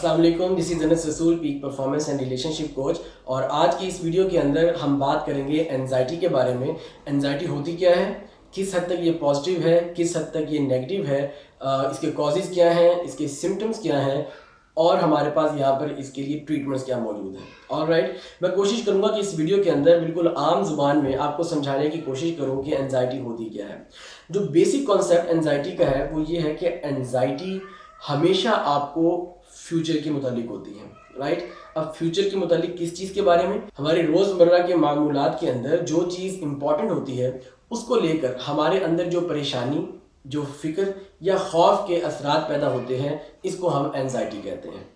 अस्सलाम वालेकुम, this is Anas रसूल, peak performance and relationship coach. और आज की इस वीडियो के अंदर हम बात करेंगे एनजाइटी के बारे में। एनजाइटी होती क्या है, किस हद तक ये पॉजिटिव है, किस हद तक ये नेगेटिव है, इसके कॉजेज़ क्या हैं, इसके सिम्टम्स क्या हैं, और हमारे पास यहाँ पर इसके लिए ट्रीटमेंट्स क्या मौजूद हैं। ऑलराइट, मैं कोशिश करूँगा कि इस वीडियो के अंदर बिल्कुल आम जुबान में आपको समझाने की कोशिश करूँ कि एनजाइटी होती क्या है। जो बेसिक कॉन्सेप्ट एनजाइटी का है वो ये है कि एनजाइटी हमेशा आपको फ्यूचर के मुतालिक होती है। राइट, अब फ्यूचर के मुतालिक किस चीज़ के बारे में? हमारे रोज़मर्रा के मामूलात के अंदर जो चीज़ इंपॉर्टेंट होती है उसको लेकर हमारे अंदर जो परेशानी, जो फिक्र या खौफ के असरात पैदा होते हैं, इसको हम एनजाइटी कहते हैं।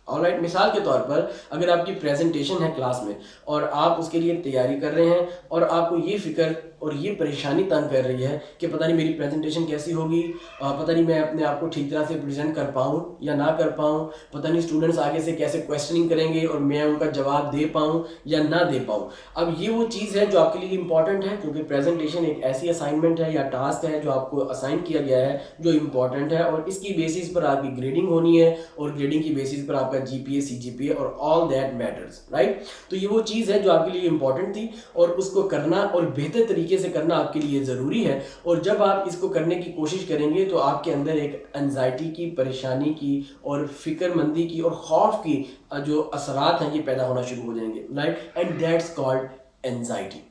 ऑलराइट, मिसाल के तौर पर अगर आपकी प्रेजेंटेशन है क्लास में और आप उसके लिए तैयारी कर रहे हैं और आपको ये फिक्र और ये परेशानी तंग कर रही है कि पता नहीं मेरी प्रेजेंटेशन कैसी होगी, पता नहीं मैं अपने आप को ठीक तरह से प्रेजेंट कर पाऊँ या ना कर पाऊँ, पता नहीं स्टूडेंट्स आगे से कैसे क्वेश्चनिंग करेंगे और मैं उनका जवाब दे पाऊँ या ना दे पाऊँ। अब ये वो चीज़ है जो आपके लिए इंपॉर्टेंट है, क्योंकि प्रेजेंटेशन एक ऐसी असाइनमेंट है या टास्क है जो आपको असाइन किया गया है, जो इंपॉर्टेंट है और इसकी बेसिस पर आपकी ग्रेडिंग होनी है और ग्रेडिंग की बेसिस पर आपका जीपीए, सीजीपीए और ऑल दैट मैटर्स। राइट, तो ये वो चीज़ है जो आपके लिए इंपॉर्टेंट थी और उसको करना और बेहतर तरीके से करना आपके लिए ज़रूरी है। और जब आप इसको करने की कोशिश करेंगे तो आपके अंदर एक एंजाइटी की, परेशानी की और फिक्रमंदी की और खौफ की जो असरात हैं ये पैदा होना शुरू हो जाएंगे। Right, and that's called anxiety.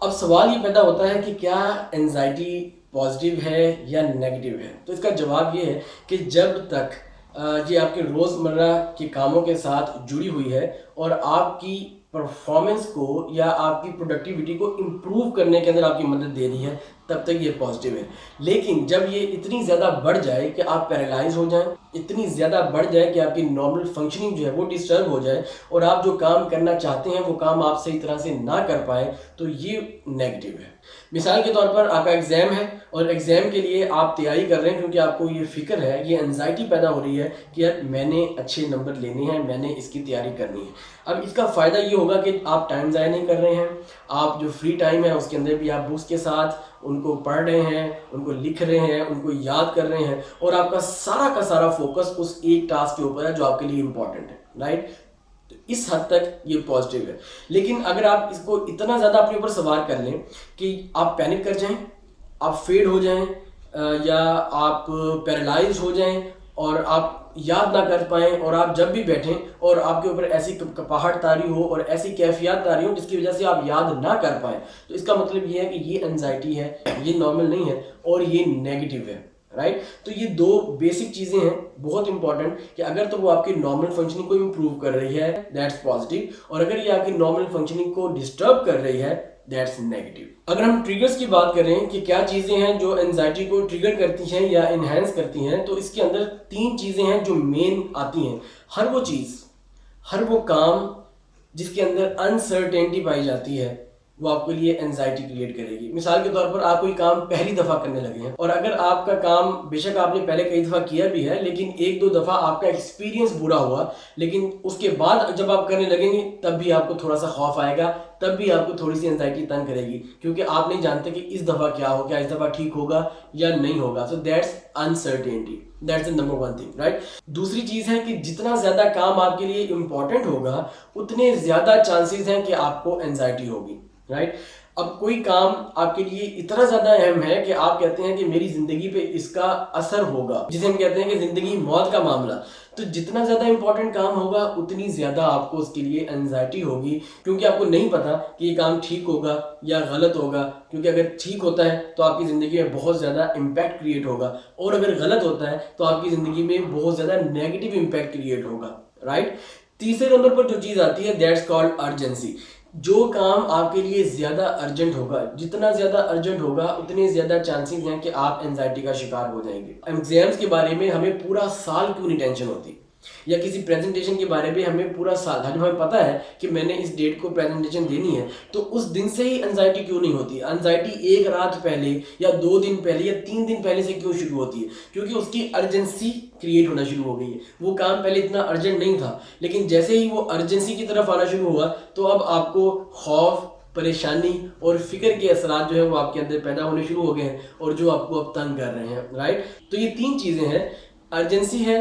अब सवाल ये पैदा होता है कि क्या एंजाइटी पॉजिटिव है या नेगेटिव है? तो इसका जवाब ये है कि जब तक ये आपके रोज़मर्रा के कामों के साथ जुड़ी हुई है और आपकी परफॉर्मेंस को या आपकी प्रोडक्टिविटी को इम्प्रूव करने के अंदर आपकी मदद दे रही है, तब तक ये पॉजिटिव है। लेकिन जब ये इतनी ज़्यादा बढ़ जाए कि आप पैरालाइज हो जाएं, इतनी ज़्यादा बढ़ जाए कि आपकी नॉर्मल फंक्शनिंग जो है वो डिस्टर्ब हो जाए और आप जो काम करना चाहते हैं वो काम आप सही तरह से ना कर पाएँ, तो ये नेगेटिव है। मिसाल के तौर पर आपका एग्ज़ाम है और एग्ज़ाम के लिए आप तैयारी कर रहे हैं क्योंकि आपको ये फ़िक्र है, ये एंजाइटी पैदा हो रही है कि यार मैंने अच्छे नंबर लेने हैं, मैंने इसकी तैयारी करनी है। अब इसका फ़ायदा ये होगा कि आप टाइम ज़ाया नहीं कर रहे हैं, आप जो फ्री टाइम है उसके अंदर भी आप बुक्स के साथ उनको पढ़ रहे हैं, उनको लिख रहे हैं, उनको याद कर रहे हैं और आपका सारा का सारा फोकस उस एक टास्क के ऊपर है जो आपके लिए इम्पॉर्टेंट है। राइट, तो इस हद तक ये पॉजिटिव है। लेकिन अगर आप इसको इतना ज़्यादा अपने ऊपर सवार कर लें कि आप पैनिक कर जाएं, आप फेड हो जाएं या आप पैरालाइज हो जाएं और आप याद ना कर पाएँ और आप जब भी बैठें और आपके ऊपर ऐसी कपाहट तारी हो और ऐसी कैफियत तारी हो जिसकी वजह से आप याद ना कर पाएँ, तो इसका मतलब ये है कि ये एंजाइटी है, ये नॉर्मल नहीं है और ये नेगेटिव है। राइट, तो ये दो बेसिक चीज़ें हैं बहुत इंपॉर्टेंट कि अगर तो वो आपकी नॉर्मल फंक्शनिंग को इम्प्रूव कर रही है, दैट्स पॉजिटिव, और अगर ये आपकी नॉर्मल फंक्शनिंग को डिस्टर्ब कर रही है, दैट्स नेगेटिव। अगर हम ट्रिगर्स की बात करें कि क्या चीज़ें हैं जो एंजाइटी को ट्रिगर करती हैं या इन्हेंस करती हैं, तो इसके अंदर 3 चीज़ें हैं जो मेन आती हैं। हर वो चीज़, हर वो काम जिसके अंदर अनसर्टेनिटी पाई जाती है वो आपके लिए एंजाइटी क्रिएट करेगी। मिसाल के तौर पर आप कोई काम पहली दफ़ा करने लगे हैं और अगर आपका काम बेशक आपने पहले कई दफ़ा किया भी है लेकिन 1-2 दफ़ा आपका एक्सपीरियंस बुरा हुआ, लेकिन उसके बाद जब आप करने लगेंगे तब भी आपको थोड़ा सा खौफ आएगा, तब भी आपको थोड़ी सी एंजाइटी तंग करेगी क्योंकि आप नहीं जानते कि इस दफ़ा क्या हो, क्या इस दफ़ा ठीक होगा या नहीं होगा। So that's uncertainty, that's the number 1 thing. Right, दूसरी चीज़ है कि जितना ज़्यादा काम आपके लिए इम्पॉर्टेंट होगा उतने ज़्यादा चांसेस हैं कि आपको एंजाइटी होगी। राइट, अब कोई काम आपके लिए इतना ज़्यादा अहम है कि आप कहते हैं कि मेरी ज़िंदगी पे इसका असर होगा, जिसे हम कहते हैं कि ज़िंदगी मौत का मामला, तो जितना ज़्यादा इंपॉर्टेंट काम होगा उतनी ज़्यादा आपको उसके लिए एंजाइटी होगी क्योंकि आपको नहीं पता कि ये काम ठीक होगा या गलत होगा। क्योंकि अगर ठीक होता है तो आपकी ज़िंदगी में बहुत ज़्यादा इम्पैक्ट क्रिएट होगा और अगर गलत होता है तो आपकी ज़िंदगी में बहुत ज़्यादा नेगेटिव इम्पैक्ट क्रिएट होगा। राइट, तीसरे नंबर पर जो चीज़ आती है दैट्स कॉल्ड अर्जेंसी। जो काम आपके लिए ज़्यादा अर्जेंट होगा, जितना ज़्यादा अर्जेंट होगा उतने ज़्यादा चांसेस हैं कि आप एंजाइटी का शिकार हो जाएंगे। एग्जाम्स के बारे में हमें पूरा साल क्यों नहीं टेंशन होती, या किसी प्रेजेंटेशन के बारे में हमें पूरा साल, जब हमें पता है कि मैंने इस डेट को प्रेजेंटेशन देनी है, तो उस दिन से ही एंजाइटी क्यों नहीं होती? एंजाइटी एक रात पहले या 2 दिन पहले या 3 दिन पहले से क्यों शुरू होती है? क्योंकि उसकी अर्जेंसी क्रिएट होना शुरू हो गई है। वो काम पहले इतना अर्जेंट नहीं था, लेकिन जैसे ही वो अर्जेंसी की तरफ आना शुरू हुआ तो अब आपको खौफ, परेशानी और फिक्र के असरात जो है वो आपके अंदर पैदा होने शुरू हो गए हैं और जो आपको अब तंग कर रहे हैं। राइट, तो ये 3 चीज़ें हैं, अर्जेंसी है,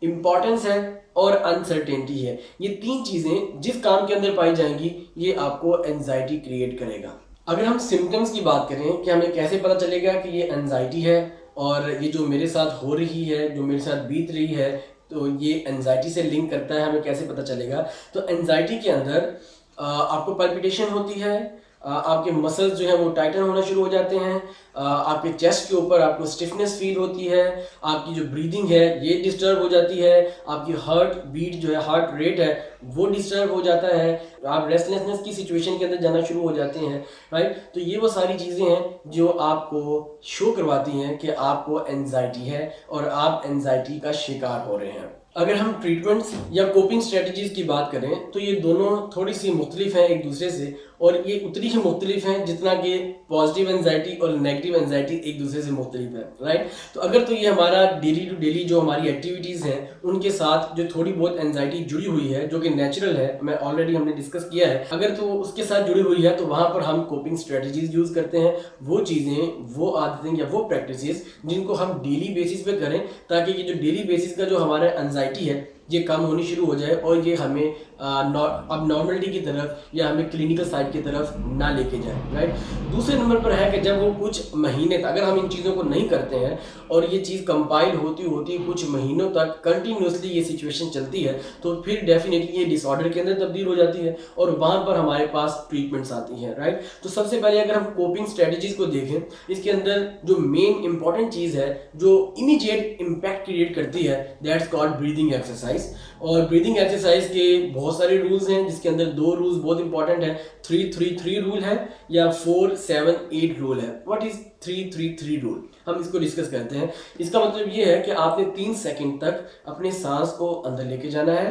इम्पॉर्टेंस है और अनसर्टेनिटी है। ये तीन चीज़ें जिस काम के अंदर पाई जाएंगी ये आपको एंजाइटी क्रिएट करेगा। अगर हम सिम्टम्स की बात करें कि हमें कैसे पता चलेगा कि ये एंजाइटी है और ये जो मेरे साथ हो रही है, जो मेरे साथ बीत रही है, तो ये एंजाइटी से लिंक करता है, हमें कैसे पता चलेगा? तो एंजाइटी के अंदर आपको पल्पिटेशन होती है, आपके मसल्स जो है वो टाइटन होना शुरू हो जाते हैं, आपके चेस्ट के ऊपर आपको स्टिफनेस फील होती है, आपकी जो ब्रीदिंग है ये डिस्टर्ब हो जाती है, आपकी हार्ट बीट जो है, हार्ट रेट है वो डिस्टर्ब हो जाता है, आप रेस्टलेसनेस की सिचुएशन के अंदर जाना शुरू हो जाते हैं, राइट। तो ये वो सारी चीज़ें हैं जो आपको शो करवाती हैं कि आपको एंजाइटी है और आप एंजाइटी का शिकार हो रहे हैं। अगर हम ट्रीटमेंट्स या कोपिंग स्ट्रेटजीज की बात करें तो ये दोनों थोड़ी सी मुख्तलिफ हैं एक दूसरे से, और ये उतनी ही मुख्तलिफ हैं जितना कि पॉजिटिव एंजाइटी और नेगेटिव एंजाइटी एक दूसरे से मुख्तलिफ है, राइट। तो अगर तो ये हमारा डेली टू डेली जो हमारी एक्टिविटीज़ हैं उनके साथ जो थोड़ी बहुत एंजाइटी जुड़ी हुई है जो कि नेचुरल है, मैं ऑलरेडी हमने डिस्कस किया है, अगर तो उसके साथ जुड़ी हुई है तो वहाँ पर हम कोपिंग स्ट्रेटजीज यूज़ करते हैं, वो चीज़ें, वो आदतें या वो प्रैक्टिसेस जिनको हम डेली बेसिस पे करें, ताकि ये जो डेली बेसिस का जो हमारा एंजाइटी है ये कम होनी शुरू हो जाए और ये हमें अब नॉर्मलिटी की तरफ या हमें क्लिनिकल साइड की तरफ ना लेके जाए, राइट। दूसरे नंबर पर है कि जब वो कुछ महीने तक अगर हम इन चीज़ों को नहीं करते हैं और ये चीज़ कंपाइल होती होती कुछ महीनों तक कंटिन्यूसली ये सिचुएशन चलती है, तो फिर डेफिनेटली ये डिसऑर्डर के अंदर तब्दील हो जाती है और वहाँ पर हमारे पास ट्रीटमेंट्स आती हैं, राइट। तो सबसे पहले अगर हम कोपिंग स्ट्रेटजीज को देखें, इसके अंदर जो मेन इंपॉर्टेंट चीज़ है जो इमीडिएट इम्पैक्ट क्रिएट करती है, दैट्स कॉल्ड ब्रीदिंग एक्सरसाइज। और ब्रीदिंग एक्सरसाइज के बहुत सारे रूल्स हैं, जिसके अंदर दो रूल्स बहुत इंपॉर्टेंट है, 3-3-3 रूल है या 4-7-8 रूल है। What is 3-3-3 rule? हम इसको डिस्कस करते हैं। इसका मतलब ये है कि आपने 3 सेकंड तक अपने सांस को अंदर लेके जाना है,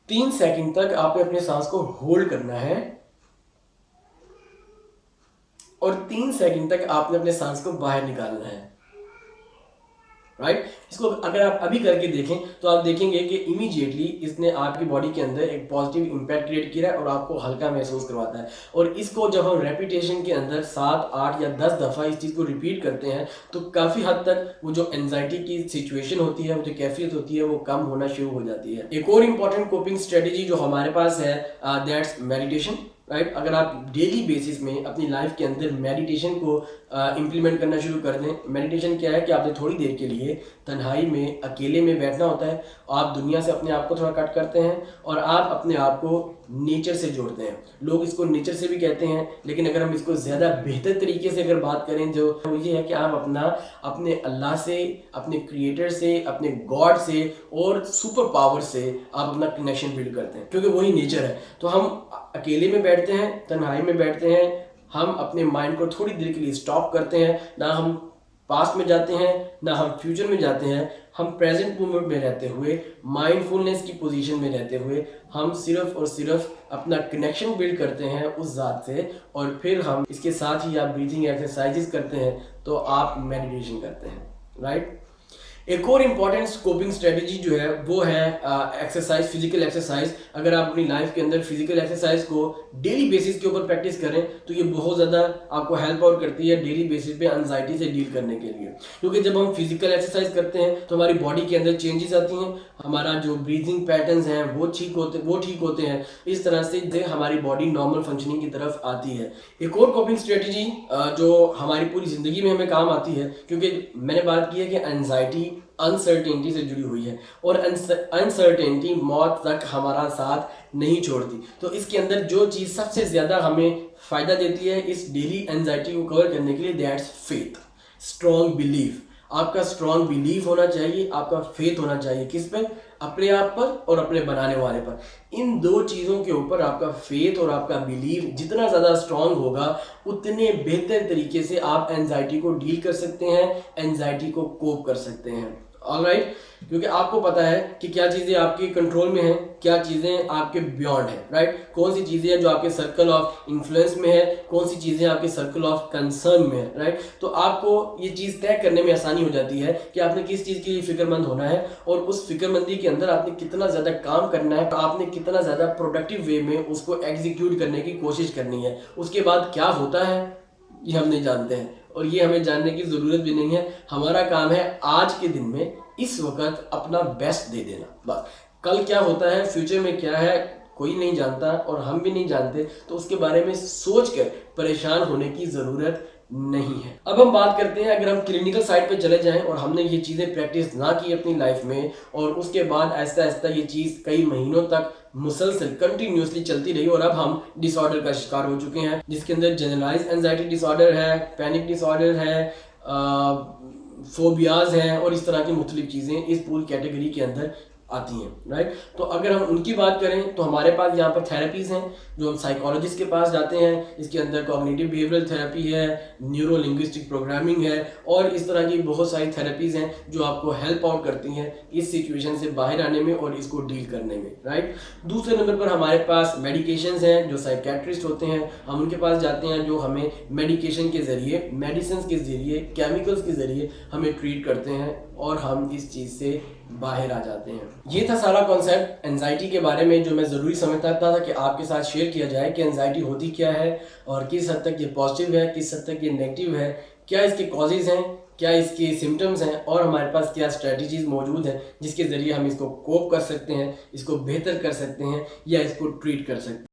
3 सेकंड तक आपने अपने सांस को होल्ड करना है और 3 सेकंड तक आपने अपने सांस को बाहर निकालना है, राइट। इसको अगर आप अभी करके देखें तो आप देखेंगे कि इमीडिएटली इसने आपकी बॉडी के अंदर एक पॉजिटिव इम्पैक्ट क्रिएट किया है और आपको हल्का महसूस करवाता है। और इसको जब हम रेपिटेशन के अंदर 7, 8 या 10 दफ़ा इस चीज़ को रिपीट करते हैं तो काफ़ी हद तक वो जो एंजाइटी की सिचुएशन होती है, वो जो कैफियत होती है, वो कम होना शुरू हो जाती है। एक और इम्पॉर्टेंट कोपिंग स्ट्रेटेजी जो हमारे पास है दैट्स मेडिटेशन, राइट। अगर आप डेली बेसिस में अपनी लाइफ के अंदर मेडिटेशन को इम्प्लीमेंट करना शुरू कर दें। मेडिटेशन क्या है कि आपने थोड़ी देर के लिए तन्हाई में अकेले में बैठना होता है, आप दुनिया से अपने आप को थोड़ा कट करते हैं और आप अपने आप को नेचर से जोड़ते हैं। लोग इसको नेचर से भी कहते हैं, लेकिन अगर हम इसको ज़्यादा बेहतर तरीके से अगर बात करें जो वो ये है कि आप अपने अल्लाह से, अपने क्रिएटर से, अपने गॉड से और सुपर पावर से आप अपना कनेक्शन बिल्ड करते हैं, क्योंकि वही नेचर है। तो हम अकेले में बैठते हैं, तन्हाई में बैठते हैं, हम अपने माइंड को थोड़ी देर के लिए स्टॉप करते हैं, ना हम पास्ट में जाते हैं ना हम फ्यूचर में जाते हैं, हम प्रेजेंट मोमेंट में रहते हुए, माइंडफुलनेस की पोजीशन में रहते हुए हम सिर्फ और सिर्फ अपना कनेक्शन बिल्ड करते हैं उस ज़ात से। और फिर हम इसके साथ ही आप ब्रीथिंग एक्सरसाइजेस करते हैं तो आप मेडिटेशन करते हैं, राइट। एक और इम्पॉर्टेंट कोपिंग स्ट्रेटजी जो है वो है एक्सरसाइज, फिजिकल एक्सरसाइज। अगर आप अपनी लाइफ के अंदर फिजिकल एक्सरसाइज को डेली बेसिस के ऊपर प्रैक्टिस करें तो ये बहुत ज़्यादा आपको हेल्प आउट करती है डेली बेसिस पे एंजाइटी से डील करने के लिए। क्योंकि जब हम फिजिकल एक्सरसाइज करते हैं तो हमारी बॉडी के अंदर चेंजेस आती हैं, हमारा जो ब्रीथिंग पैटर्न्स हैं वो ठीक होते हैं। इस तरह से हमारी बॉडी नॉर्मल फंक्शनिंग की तरफ आती है। एक और कोपिंग स्ट्रेटजी जो हमारी पूरी ज़िंदगी में हमें काम आती है, क्योंकि मैंने बात की है कि एंजाइटी अनसर्टेनिटी से जुड़ी हुई है और अनसर्टेनिटी मौत तक हमारा साथ नहीं छोड़ती। तो इसके अंदर जो चीज़ सबसे ज़्यादा हमें फ़ायदा देती है इस डेली एंजाइटी को कवर करने के लिए, दैट्स फेथ, स्ट्रॉन्ग बिलीफ। आपका स्ट्रॉन्ग बिलीफ होना चाहिए, आपका फेथ होना चाहिए किस पे? अपने आप पर और अपने बनाने वाले पर। इन दो चीज़ों के ऊपर आपका फेथ और आपका बिलीव जितना ज़्यादा स्ट्रॉन्ग होगा उतने बेहतर तरीके से आप एंजाइटी को डील कर सकते हैं, एंजाइटी को कोप कर सकते हैं, ऑलराइट। क्योंकि आपको पता है कि क्या चीज़ें आपके कंट्रोल में हैं, क्या चीज़ें आपके बियॉन्ड हैं, राइट। कौन सी चीज़ें हैं जो आपके सर्कल ऑफ इन्फ्लुएंस में है, कौन सी चीज़ें आपके सर्कल ऑफ कंसर्न में है, राइट। तो आपको ये चीज़ तय करने में आसानी हो जाती है कि आपने किस चीज़ के लिए फिक्रमंद होना है और उस फिक्रमंदी के अंदर आपने कितना ज़्यादा काम करना है, आपने कितना ज़्यादा प्रोडक्टिव वे में उसको एग्जीक्यूट करने की कोशिश करनी है। उसके बाद क्या होता है ये हम नहीं जानते हैं, और ये हमें जानने की ज़रूरत भी नहीं है। हमारा काम है आज के दिन में इस वक्त अपना बेस्ट दे देना, बस। कल क्या होता है, फ्यूचर में क्या है, कोई नहीं जानता और हम भी नहीं जानते, तो उसके बारे में सोचकर परेशान होने की ज़रूरत नहीं है। अब हम बात करते हैं, अगर हम क्लिनिकल साइड पे चले जाएं और हमने ये चीज़ें प्रैक्टिस ना की अपनी लाइफ में और उसके बाद ऐसा ऐसा ये चीज़ कई महीनों तक मुसलसल कंटिन्यूसली चलती रही और अब हम डिसऑर्डर का शिकार हो चुके हैं, जिसके अंदर जनरलाइज एंजाइटी डिसऑर्डर है, पैनिक डिसऑर्डर है, फोबियाज हैं और इस तरह की मुख्तलिफ चीज़ें इस पूरी कैटेगरी के अंदर आती हैं, राइट। तो अगर हम उनकी बात करें तो हमारे पास यहाँ पर थेरेपीज़ हैं जो हम साइकोलॉजिस्ट के पास जाते हैं। इसके अंदर कॉग्निटिव बिहेवियरल थेरेपी है, न्यूरो लिंग्विस्टिक प्रोग्रामिंग है और इस तरह की बहुत सारी थेरेपीज़ हैं जो आपको हेल्प आउट करती हैं इस सिचुएशन से बाहर आने में और इसको डील करने में, राइट। दूसरे नंबर पर हमारे पास मेडिकेशंस हैं, जो साइकेट्रिस्ट होते हैं, हम उनके पास जाते हैं जो हमें मेडिकेशन के ज़रिए, मेडिसिन के ज़रिए, केमिकल्स के ज़रिए हमें ट्रीट करते हैं और हम इस चीज़ से बाहर आ जाते हैं। ये था सारा कॉन्सेप्ट एंजाइटी के बारे में जो मैं ज़रूरी समझता था कि आपके साथ शेयर किया जाए कि एंजाइटी होती क्या है और किस हद तक ये पॉजिटिव है, किस हद तक ये नेगेटिव है, क्या इसके कॉजेज़ हैं, क्या इसके सिम्टम्स हैं और हमारे पास क्या स्ट्रेटजीज मौजूद हैं जिसके ज़रिए हम इसको कोप कर सकते हैं, इसको बेहतर कर सकते हैं या इसको ट्रीट कर सकते हैं।